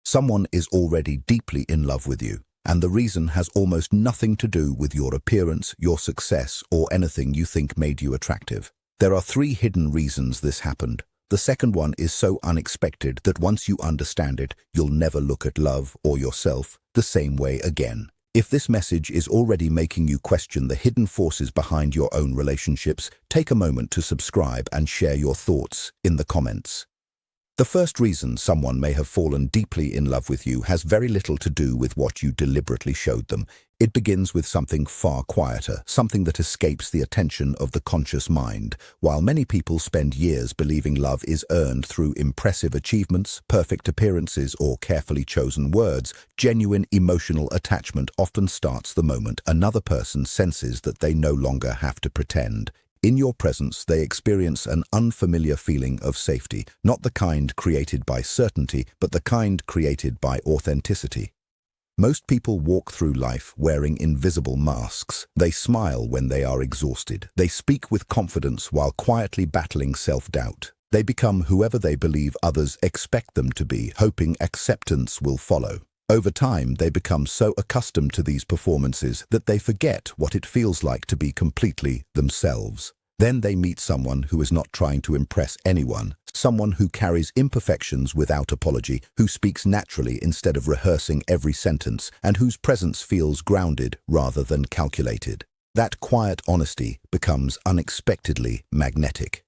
Someone is already deeply in love with you, and the reason has almost nothing to do with your appearance, your success, or anything you think made you attractive. There are three hidden reasons this happened. The second one is so unexpected that once you understand it, you'll never look at love or yourself the same way again. If this message is already making you question the hidden forces behind your own relationships, take a moment to subscribe and share your thoughts in the comments. The first reason someone may have fallen deeply in love with you has very little to do with what you deliberately showed them. It begins with something far quieter, something that escapes the attention of the conscious mind. While many people spend years believing love is earned through impressive achievements, perfect appearances, or carefully chosen words, genuine emotional attachment often starts the moment another person senses that they no longer have to pretend. In your presence, they experience an unfamiliar feeling of safety, not the kind created by certainty, but the kind created by authenticity. Most people walk through life wearing invisible masks. They smile when they are exhausted. They speak with confidence while quietly battling self-doubt. They become whoever they believe others expect them to be, hoping acceptance will follow. Over time, they become so accustomed to these performances that they forget what it feels like to be completely themselves. Then they meet someone who is not trying to impress anyone, someone who carries imperfections without apology, who speaks naturally instead of rehearsing every sentence, and whose presence feels grounded rather than calculated. That quiet honesty becomes unexpectedly magnetic.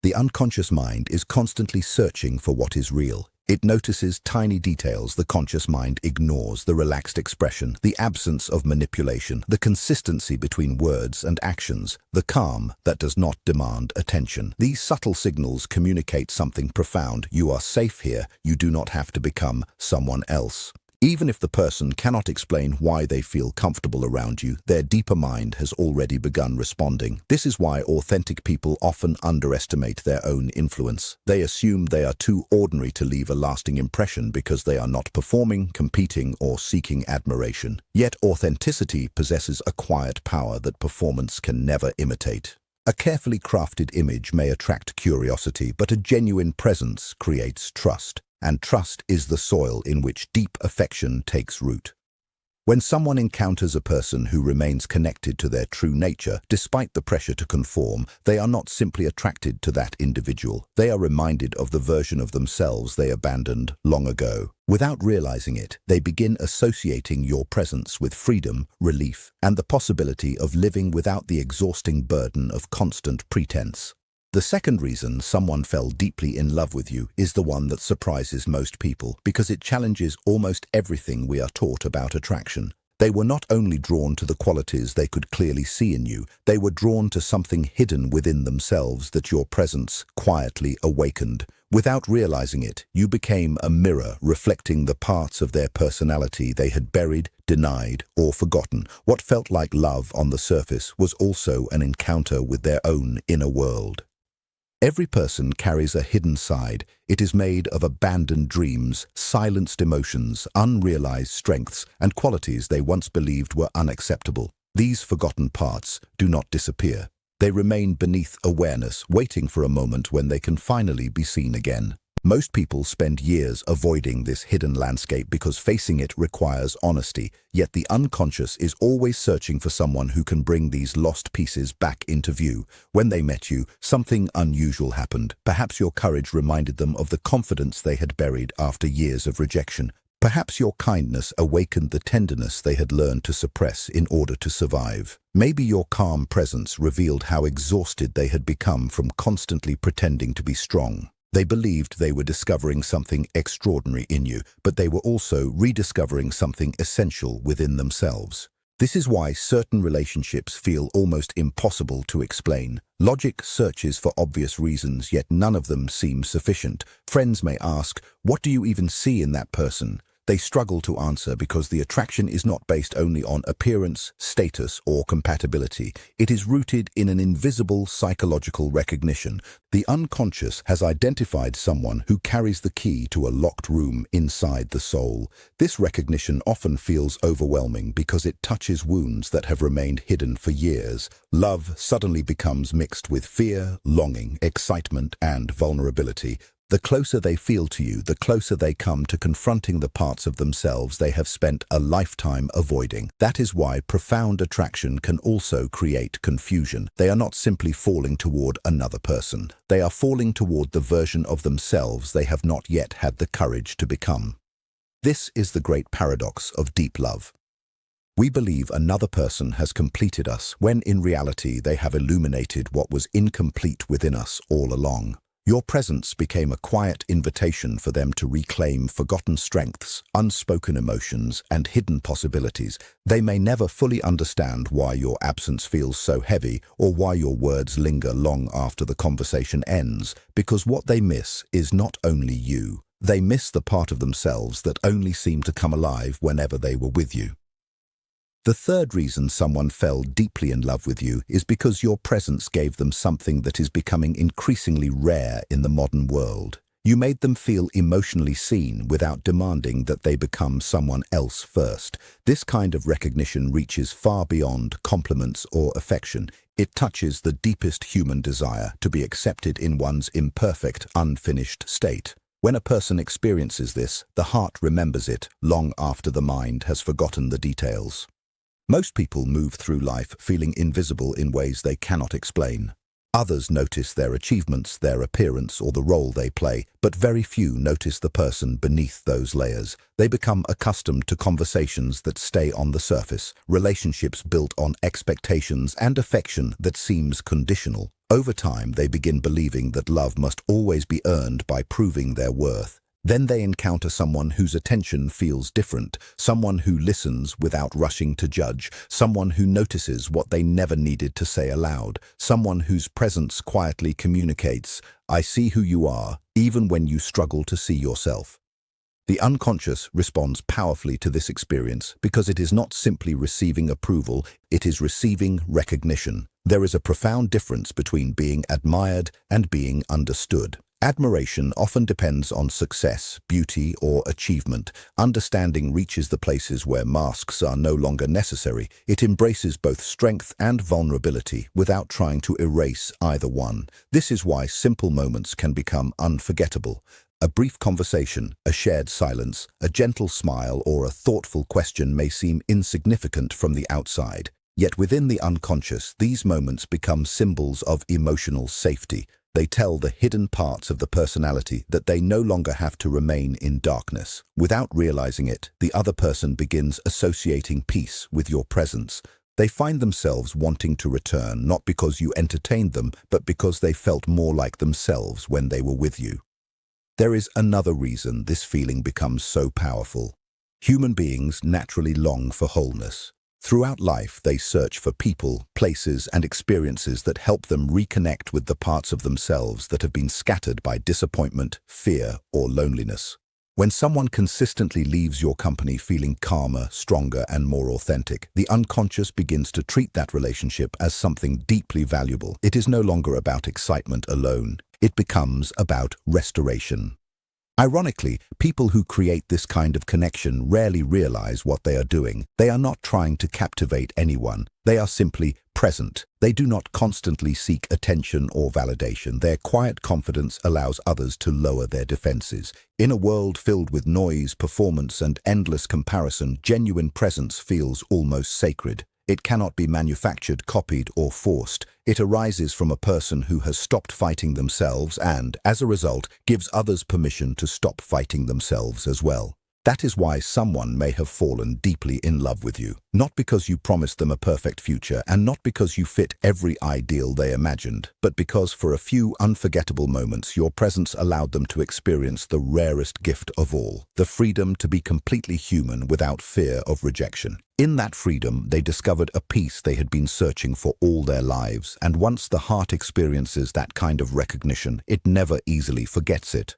The unconscious mind is constantly searching for what is real. It notices tiny details the conscious mind ignores: the relaxed expression, the absence of manipulation, the consistency between words and actions, the calm that does not demand attention. These subtle signals communicate something profound. You are safe here. You do not have to become someone else. Even if the person cannot explain why they feel comfortable around you, their deeper mind has already begun responding. This is why authentic people often underestimate their own influence. They assume they are too ordinary to leave a lasting impression because they are not performing, competing, or seeking admiration. Yet authenticity possesses a quiet power that performance can never imitate. A carefully crafted image may attract curiosity, but a genuine presence creates trust. And trust is the soil in which deep affection takes root. When someone encounters a person who remains connected to their true nature, despite the pressure to conform, they are not simply attracted to that individual. They are reminded of the version of themselves they abandoned long ago. Without realizing it, they begin associating your presence with freedom, relief, and the possibility of living without the exhausting burden of constant pretense. The second reason someone fell deeply in love with you is the one that surprises most people, because it challenges almost everything we are taught about attraction. They were not only drawn to the qualities they could clearly see in you, they were drawn to something hidden within themselves that your presence quietly awakened. Without realizing it, you became a mirror reflecting the parts of their personality they had buried, denied, or forgotten. What felt like love on the surface was also an encounter with their own inner world. Every person carries a hidden side. It is made of abandoned dreams, silenced emotions, unrealized strengths, and qualities they once believed were unacceptable. These forgotten parts do not disappear. They remain beneath awareness, waiting for a moment when they can finally be seen again. Most people spend years avoiding this hidden landscape because facing it requires honesty, yet the unconscious is always searching for someone who can bring these lost pieces back into view. When they met you, something unusual happened. Perhaps your courage reminded them of the confidence they had buried after years of rejection. Perhaps your kindness awakened the tenderness they had learned to suppress in order to survive. Maybe your calm presence revealed how exhausted they had become from constantly pretending to be strong. They believed they were discovering something extraordinary in you, but they were also rediscovering something essential within themselves. This is why certain relationships feel almost impossible to explain. Logic searches for obvious reasons, yet none of them seem sufficient. Friends may ask, "What do you even see in that person?" They struggle to answer because the attraction is not based only on appearance, status, or compatibility. It is rooted in an invisible psychological recognition. The unconscious has identified someone who carries the key to a locked room inside the soul. This recognition often feels overwhelming because it touches wounds that have remained hidden for years. Love suddenly becomes mixed with fear, longing, excitement, and vulnerability. The closer they feel to you, the closer they come to confronting the parts of themselves they have spent a lifetime avoiding. That is why profound attraction can also create confusion. They are not simply falling toward another person. They are falling toward the version of themselves they have not yet had the courage to become. This is the great paradox of deep love. We believe another person has completed us, when in reality they have illuminated what was incomplete within us all along. Your presence became a quiet invitation for them to reclaim forgotten strengths, unspoken emotions, and hidden possibilities. They may never fully understand why your absence feels so heavy or why your words linger long after the conversation ends, because what they miss is not only you. They miss the part of themselves that only seemed to come alive whenever they were with you. The third reason someone fell deeply in love with you is because your presence gave them something that is becoming increasingly rare in the modern world. You made them feel emotionally seen without demanding that they become someone else first. This kind of recognition reaches far beyond compliments or affection. It touches the deepest human desire to be accepted in one's imperfect, unfinished state. When a person experiences this, the heart remembers it long after the mind has forgotten the details. Most people move through life feeling invisible in ways they cannot explain. Others notice their achievements, their appearance, or the role they play, but very few notice the person beneath those layers. They become accustomed to conversations that stay on the surface, relationships built on expectations, and affection that seems conditional. Over time, they begin believing that love must always be earned by proving their worth. Then they encounter someone whose attention feels different, someone who listens without rushing to judge, someone who notices what they never needed to say aloud, someone whose presence quietly communicates, "I see who you are," even when you struggle to see yourself. The unconscious responds powerfully to this experience because it is not simply receiving approval, it is receiving recognition. There is a profound difference between being admired and being understood. Admiration often depends on success, beauty, or achievement. Understanding reaches the places where masks are no longer necessary. It embraces both strength and vulnerability without trying to erase either one. This is why simple moments can become unforgettable. A brief conversation, a shared silence, a gentle smile, or a thoughtful question may seem insignificant from the outside. Yet within the unconscious, these moments become symbols of emotional safety. They tell the hidden parts of the personality that they no longer have to remain in darkness. Without realizing it, the other person begins associating peace with your presence. They find themselves wanting to return, not because you entertained them, but because they felt more like themselves when they were with you. There is another reason this feeling becomes so powerful. Human beings naturally long for wholeness. Throughout life, they search for people, places, and experiences that help them reconnect with the parts of themselves that have been scattered by disappointment, fear, or loneliness. When someone consistently leaves your company feeling calmer, stronger, and more authentic, the unconscious begins to treat that relationship as something deeply valuable. It is no longer about excitement alone. It becomes about restoration. Ironically, people who create this kind of connection rarely realize what they are doing. They are not trying to captivate anyone. They are simply present. They do not constantly seek attention or validation. Their quiet confidence allows others to lower their defenses. In a world filled with noise, performance, and endless comparison, genuine presence feels almost sacred. It cannot be manufactured, copied, or forced. It arises from a person who has stopped fighting themselves and, as a result, gives others permission to stop fighting themselves as well. That is why someone may have fallen deeply in love with you. Not because you promised them a perfect future, and not because you fit every ideal they imagined, but because for a few unforgettable moments your presence allowed them to experience the rarest gift of all, the freedom to be completely human without fear of rejection. In that freedom, they discovered a peace they had been searching for all their lives, and once the heart experiences that kind of recognition, it never easily forgets it.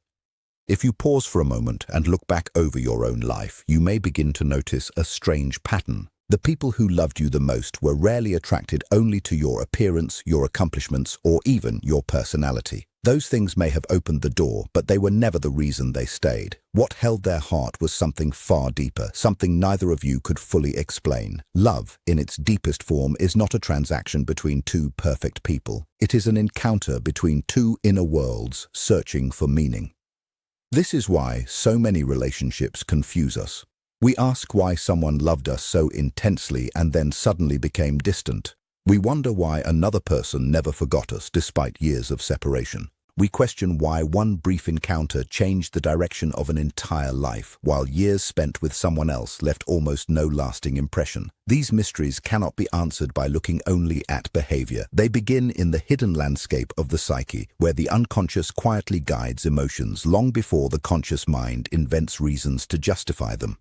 If you pause for a moment and look back over your own life, you may begin to notice a strange pattern. The people who loved you the most were rarely attracted only to your appearance, your accomplishments, or even your personality. Those things may have opened the door, but they were never the reason they stayed. What held their heart was something far deeper, something neither of you could fully explain. Love, in its deepest form, is not a transaction between two perfect people. It is an encounter between two inner worlds searching for meaning. This is why so many relationships confuse us. We ask why someone loved us so intensely and then suddenly became distant. We wonder why another person never forgot us despite years of separation. We question why one brief encounter changed the direction of an entire life, while years spent with someone else left almost no lasting impression. These mysteries cannot be answered by looking only at behavior. They begin in the hidden landscape of the psyche, where the unconscious quietly guides emotions long before the conscious mind invents reasons to justify them.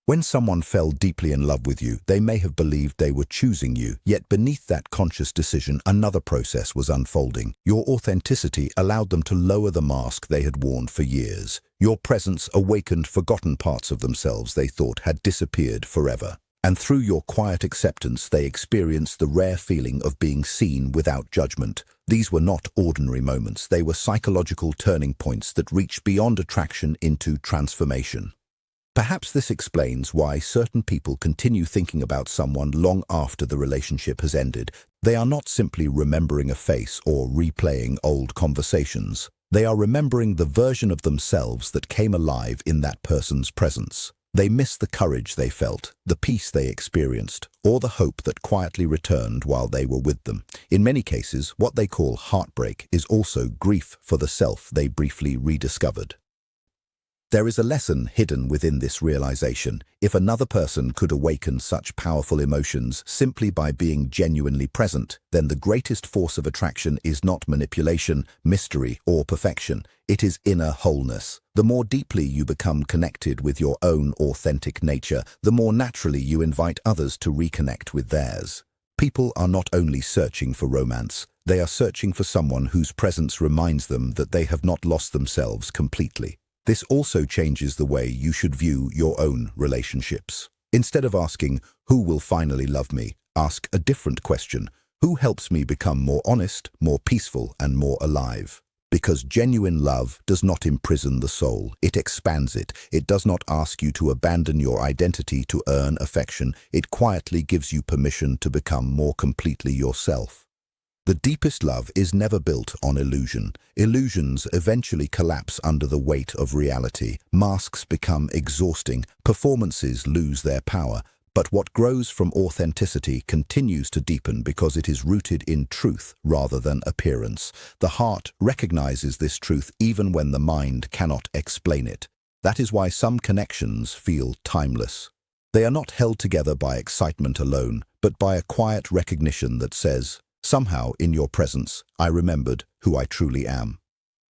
When someone fell deeply in love with you, they may have believed they were choosing you, yet beneath that conscious decision, another process was unfolding. Your authenticity allowed them to lower the mask they had worn for years. Your presence awakened forgotten parts of themselves they thought had disappeared forever. And through your quiet acceptance, they experienced the rare feeling of being seen without judgment. These were not ordinary moments. They were psychological turning points that reached beyond attraction into transformation. Perhaps this explains why certain people continue thinking about someone long after the relationship has ended. They are not simply remembering a face or replaying old conversations. They are remembering the version of themselves that came alive in that person's presence. They miss the courage they felt, the peace they experienced, or the hope that quietly returned while they were with them. In many cases, what they call heartbreak is also grief for the self they briefly rediscovered. There is a lesson hidden within this realization. If another person could awaken such powerful emotions simply by being genuinely present, then the greatest force of attraction is not manipulation, mystery, or perfection. It is inner wholeness. The more deeply you become connected with your own authentic nature, the more naturally you invite others to reconnect with theirs. People are not only searching for romance, they are searching for someone whose presence reminds them that they have not lost themselves completely. This also changes the way you should view your own relationships. Instead of asking, "Who will finally love me?" ask a different question. Who helps me become more honest, more peaceful, and more alive? Because genuine love does not imprison the soul, it expands it. It does not ask you to abandon your identity to earn affection. It quietly gives you permission to become more completely yourself. The deepest love is never built on illusion. Illusions eventually collapse under the weight of reality. Masks become exhausting. Performances lose their power. But what grows from authenticity continues to deepen because it is rooted in truth rather than appearance. The heart recognizes this truth even when the mind cannot explain it. That is why some connections feel timeless. They are not held together by excitement alone, but by a quiet recognition that says, "Somehow, in your presence, I remembered who I truly am."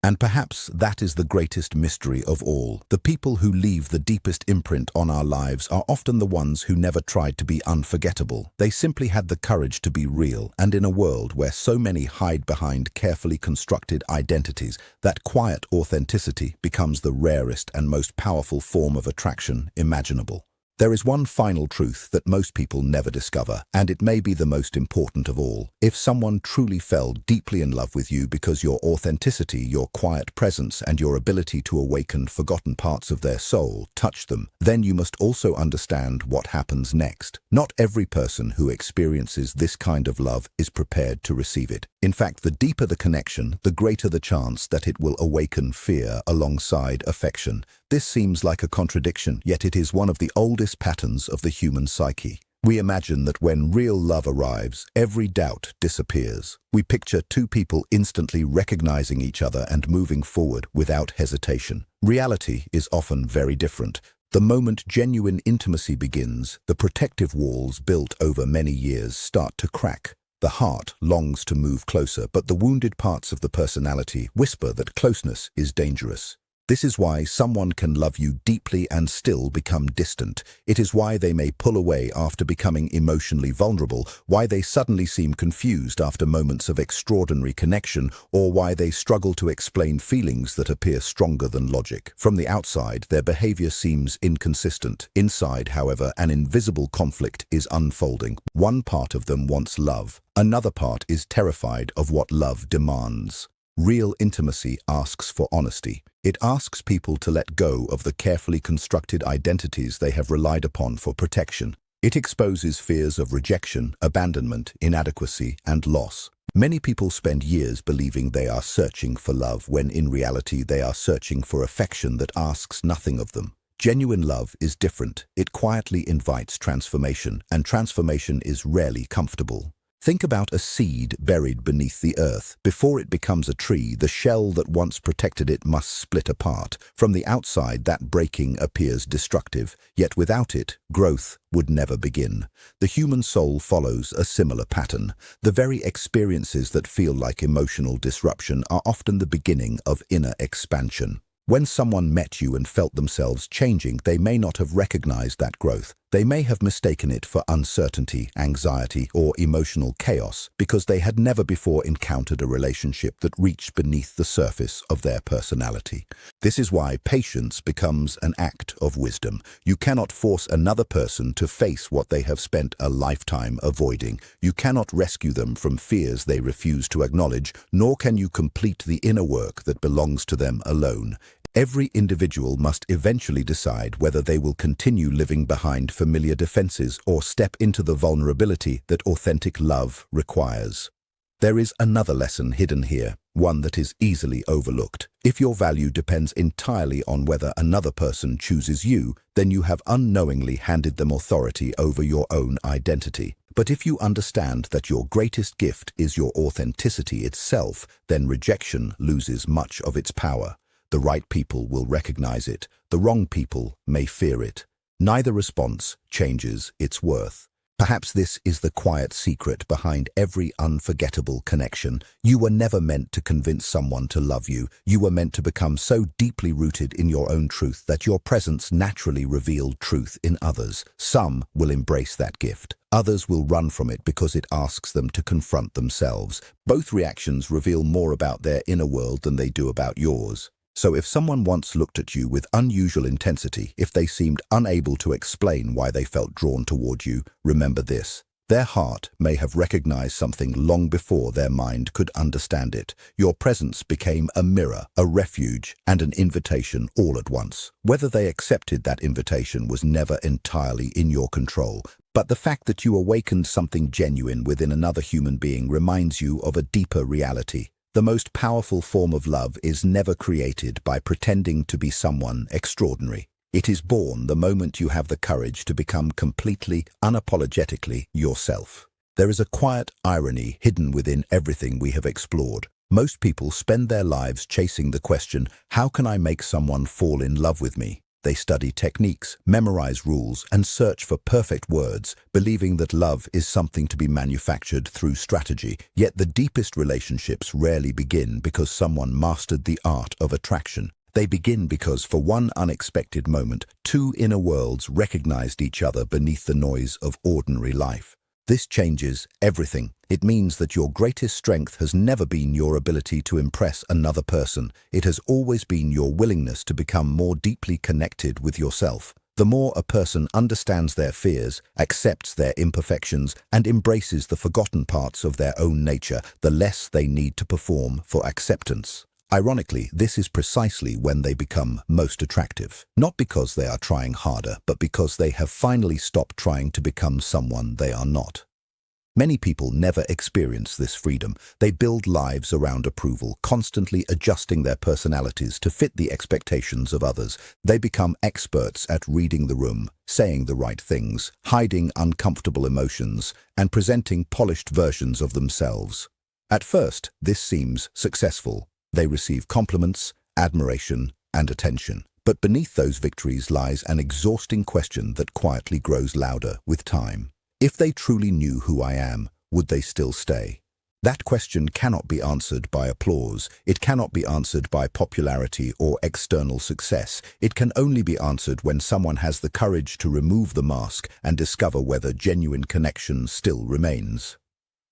And perhaps that is the greatest mystery of all. The people who leave the deepest imprint on our lives are often the ones who never tried to be unforgettable. They simply had the courage to be real, and in a world where so many hide behind carefully constructed identities, that quiet authenticity becomes the rarest and most powerful form of attraction imaginable. There is one final truth that most people never discover, and it may be the most important of all. If someone truly fell deeply in love with you because your authenticity, your quiet presence, and your ability to awaken forgotten parts of their soul touched them, then you must also understand what happens next. Not every person who experiences this kind of love is prepared to receive it. In fact, the deeper the connection, the greater the chance that it will awaken fear alongside affection. This seems like a contradiction, yet it is one of the oldest patterns of the human psyche. We imagine that when real love arrives, every doubt disappears. We picture two people instantly recognizing each other and moving forward without hesitation. Reality is often very different. The moment genuine intimacy begins, the protective walls built over many years start to crack. The heart longs to move closer, but the wounded parts of the personality whisper that closeness is dangerous. This is why someone can love you deeply and still become distant. It is why they may pull away after becoming emotionally vulnerable, why they suddenly seem confused after moments of extraordinary connection, or why they struggle to explain feelings that appear stronger than logic. From the outside, their behavior seems inconsistent. Inside, however, an invisible conflict is unfolding. One part of them wants love. Another part is terrified of what love demands. Real intimacy asks for honesty. It asks people to let go of the carefully constructed identities they have relied upon for protection. It exposes fears of rejection, abandonment, inadequacy, and loss. Many people spend years believing they are searching for love when in reality they are searching for affection that asks nothing of them. Genuine love is different. It quietly invites transformation, and transformation is rarely comfortable. Think about a seed buried beneath the earth. Before it becomes a tree, the shell that once protected it must split apart. From the outside, that breaking appears destructive, yet without it, growth would never begin. The human soul follows a similar pattern. The very experiences that feel like emotional disruption are often the beginning of inner expansion. When someone met you and felt themselves changing, they may not have recognized that growth. They may have mistaken it for uncertainty, anxiety, or emotional chaos because they had never before encountered a relationship that reached beneath the surface of their personality. This is why patience becomes an act of wisdom. You cannot force another person to face what they have spent a lifetime avoiding. You cannot rescue them from fears they refuse to acknowledge, nor can you complete the inner work that belongs to them alone. Every individual must eventually decide whether they will continue living behind familiar defenses or step into the vulnerability that authentic love requires. There is another lesson hidden here, one that is easily overlooked. If your value depends entirely on whether another person chooses you, then you have unknowingly handed them authority over your own identity. But if you understand that your greatest gift is your authenticity itself, then rejection loses much of its power. The right people will recognize it. The wrong people may fear it. Neither response changes its worth. Perhaps this is the quiet secret behind every unforgettable connection. You were never meant to convince someone to love you. You were meant to become so deeply rooted in your own truth that your presence naturally revealed truth in others. Some will embrace that gift. Others will run from it because it asks them to confront themselves. Both reactions reveal more about their inner world than they do about yours. So if someone once looked at you with unusual intensity, if they seemed unable to explain why they felt drawn toward you, remember this. Their heart may have recognized something long before their mind could understand it. Your presence became a mirror, a refuge, and an invitation all at once. Whether they accepted that invitation was never entirely in your control, but the fact that you awakened something genuine within another human being reminds you of a deeper reality. The most powerful form of love is never created by pretending to be someone extraordinary. It is born the moment you have the courage to become completely, unapologetically yourself. There is a quiet irony hidden within everything we have explored. Most people spend their lives chasing the question, how can I make someone fall in love with me? They study techniques, memorize rules, and search for perfect words, believing that love is something to be manufactured through strategy. Yet the deepest relationships rarely begin because someone mastered the art of attraction. They begin because, for one unexpected moment, two inner worlds recognized each other beneath the noise of ordinary life. This changes everything. It means that your greatest strength has never been your ability to impress another person. It has always been your willingness to become more deeply connected with yourself. The more a person understands their fears, accepts their imperfections, and embraces the forgotten parts of their own nature, the less they need to perform for acceptance. Ironically, this is precisely when they become most attractive. Not because they are trying harder, but because they have finally stopped trying to become someone they are not. Many people never experience this freedom. They build lives around approval, constantly adjusting their personalities to fit the expectations of others. They become experts at reading the room, saying the right things, hiding uncomfortable emotions, and presenting polished versions of themselves. At first, this seems successful. They receive compliments, admiration, and attention. But beneath those victories lies an exhausting question that quietly grows louder with time. If they truly knew who I am, would they still stay? That question cannot be answered by applause. It cannot be answered by popularity or external success. It can only be answered when someone has the courage to remove the mask and discover whether genuine connection still remains.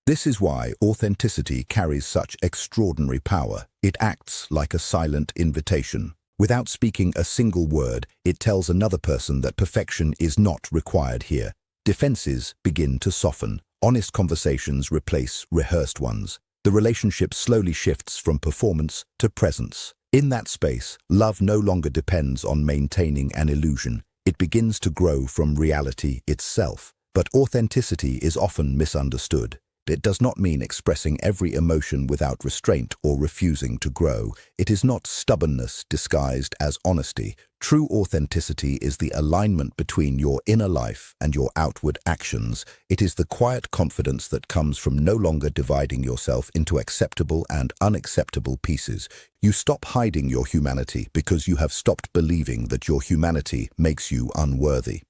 This is why authenticity carries such extraordinary power. It acts like a silent invitation. Without speaking a single word, it tells another person that perfection is not required here. Defenses begin to soften. Honest conversations replace rehearsed ones. The relationship slowly shifts from performance to presence. In that space, love no longer depends on maintaining an illusion. It begins to grow from reality itself. But authenticity is often misunderstood. It does not mean expressing every emotion without restraint or refusing to grow. It is not stubbornness disguised as honesty. True authenticity is the alignment between your inner life and your outward actions. It is the quiet confidence that comes from no longer dividing yourself into acceptable and unacceptable pieces. You stop hiding your humanity because you have stopped believing that your humanity makes you unworthy.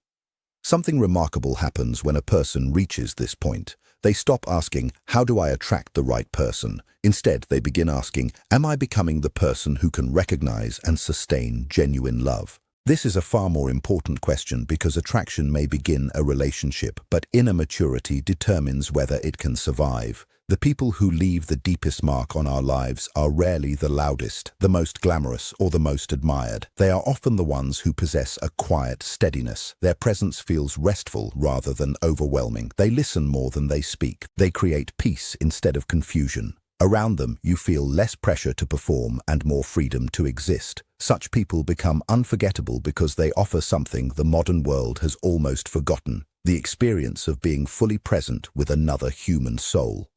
Something remarkable happens when a person reaches this point. They stop asking, how do I attract the right person? Instead, they begin asking, am I becoming the person who can recognize and sustain genuine love? This is a far more important question because attraction may begin a relationship, but inner maturity determines whether it can survive. The people who leave the deepest mark on our lives are rarely the loudest, the most glamorous, or the most admired. They are often the ones who possess a quiet steadiness. Their presence feels restful rather than overwhelming. They listen more than they speak. They create peace instead of confusion. Around them, you feel less pressure to perform and more freedom to exist. Such people become unforgettable because they offer something the modern world has almost forgotten: the experience of being fully present with another human soul.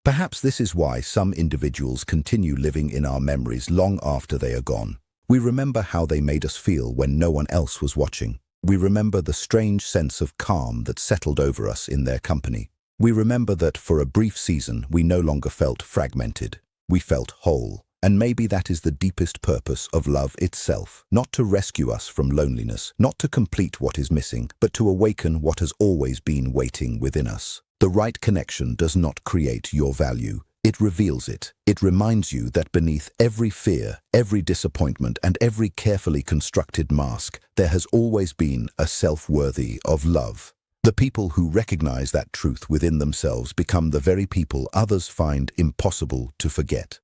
Perhaps this is why some individuals continue living in our memories long after they are gone. We remember how they made us feel when no one else was watching. We remember the strange sense of calm that settled over us in their company. We remember that for a brief season we no longer felt fragmented. We felt whole. And maybe that is the deepest purpose of love itself. Not to rescue us from loneliness, not to complete what is missing, but to awaken what has always been waiting within us. The right connection does not create your value. It reveals it. It reminds you that beneath every fear, every disappointment, and every carefully constructed mask, there has always been a self worthy of love. The people who recognize that truth within themselves become the very people others find impossible to forget.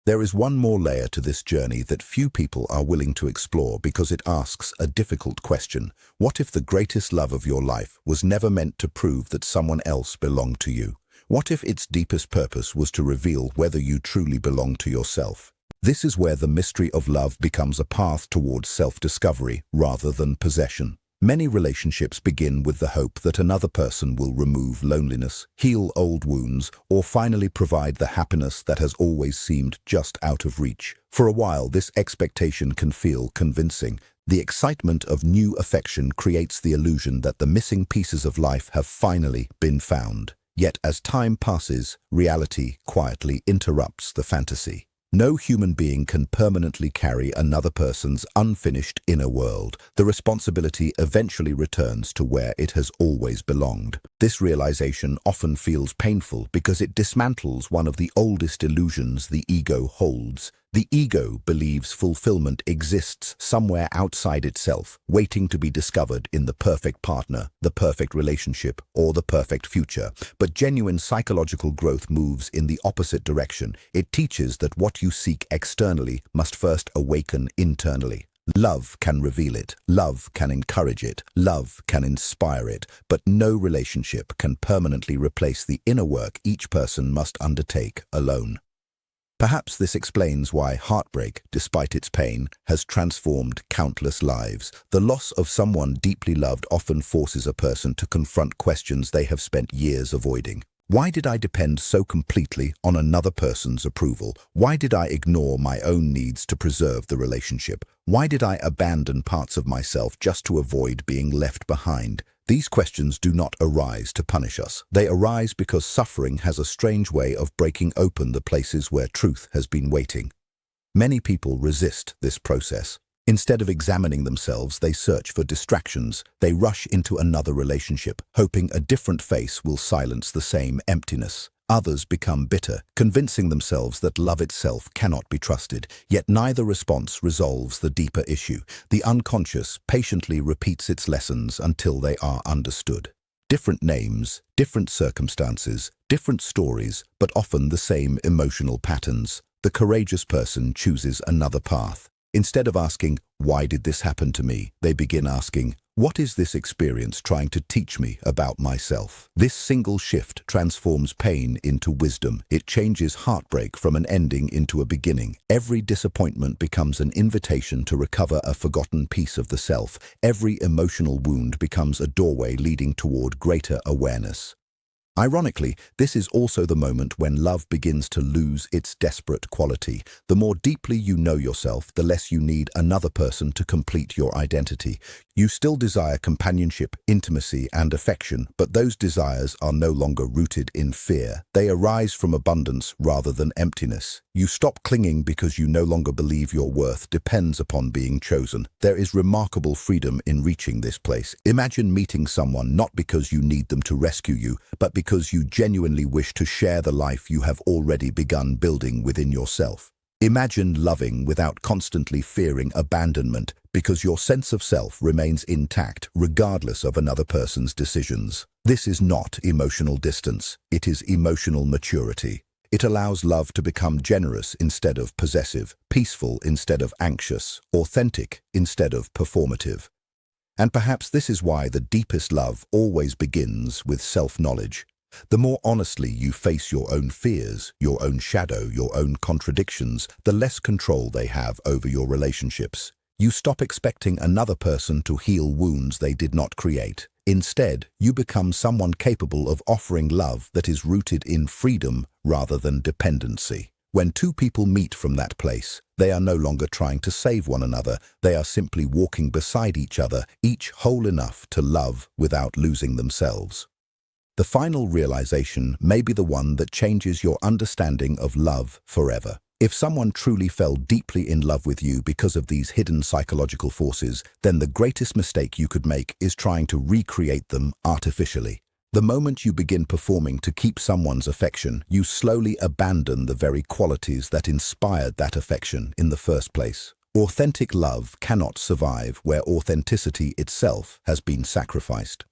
There is one more layer to this journey that few people are willing to explore because it asks a difficult question. What if the greatest love of your life was never meant to prove that someone else belonged to you? What if its deepest purpose was to reveal whether you truly belong to yourself? This is where the mystery of love becomes a path towards self-discovery rather than possession. Many relationships begin with the hope that another person will remove loneliness, heal old wounds, or finally provide the happiness that has always seemed just out of reach. For a while, this expectation can feel convincing. The excitement of new affection creates the illusion that the missing pieces of life have finally been found. Yet as time passes, reality quietly interrupts the fantasy. No human being can permanently carry another person's unfinished inner world. The responsibility eventually returns to where it has always belonged. This realization often feels painful because it dismantles one of the oldest illusions the ego holds. The ego believes fulfillment exists somewhere outside itself, waiting to be discovered in the perfect partner, the perfect relationship, or the perfect future. But genuine psychological growth moves in the opposite direction. It teaches that what you seek externally must first awaken internally. Love can reveal it, love can encourage it, love can inspire it, but no relationship can permanently replace the inner work each person must undertake alone. Perhaps this explains why heartbreak, despite its pain, has transformed countless lives. The loss of someone deeply loved often forces a person to confront questions they have spent years avoiding. Why did I depend so completely on another person's approval? Why did I ignore my own needs to preserve the relationship? Why did I abandon parts of myself just to avoid being left behind? These questions do not arise to punish us. They arise because suffering has a strange way of breaking open the places where truth has been waiting. Many people resist this process. Instead of examining themselves, they search for distractions. They rush into another relationship, hoping a different face will silence the same emptiness. Others become bitter, convincing themselves that love itself cannot be trusted, yet neither response resolves the deeper issue. The unconscious patiently repeats its lessons until they are understood. Different names, different circumstances, different stories, but often the same emotional patterns. The courageous person chooses another path. Instead of asking, "Why did this happen to me?" they begin asking, "What is this experience trying to teach me about myself?" This single shift transforms pain into wisdom. It changes heartbreak from an ending into a beginning. Every disappointment becomes an invitation to recover a forgotten piece of the self. Every emotional wound becomes a doorway leading toward greater awareness. Ironically, this is also the moment when love begins to lose its desperate quality. The more deeply you know yourself, the less you need another person to complete your identity. You still desire companionship, intimacy, and affection, but those desires are no longer rooted in fear. They arise from abundance rather than emptiness. You stop clinging because you no longer believe your worth depends upon being chosen. There is remarkable freedom in reaching this place. Imagine meeting someone not because you need them to rescue you, but because you genuinely wish to share the life you have already begun building within yourself. Imagine loving without constantly fearing abandonment because your sense of self remains intact regardless of another person's decisions. This is not emotional distance, it is emotional maturity. It allows love to become generous instead of possessive, peaceful instead of anxious, authentic instead of performative. And perhaps this is why the deepest love always begins with self-knowledge. The more honestly you face your own fears, your own shadow, your own contradictions, the less control they have over your relationships. You stop expecting another person to heal wounds they did not create. Instead, you become someone capable of offering love that is rooted in freedom rather than dependency. When two people meet from that place, they are no longer trying to save one another. They are simply walking beside each other, each whole enough to love without losing themselves. The final realization may be the one that changes your understanding of love forever. If someone truly fell deeply in love with you because of these hidden psychological forces, then the greatest mistake you could make is trying to recreate them artificially. The moment you begin performing to keep someone's affection, you slowly abandon the very qualities that inspired that affection in the first place. Authentic love cannot survive where authenticity itself has been sacrificed.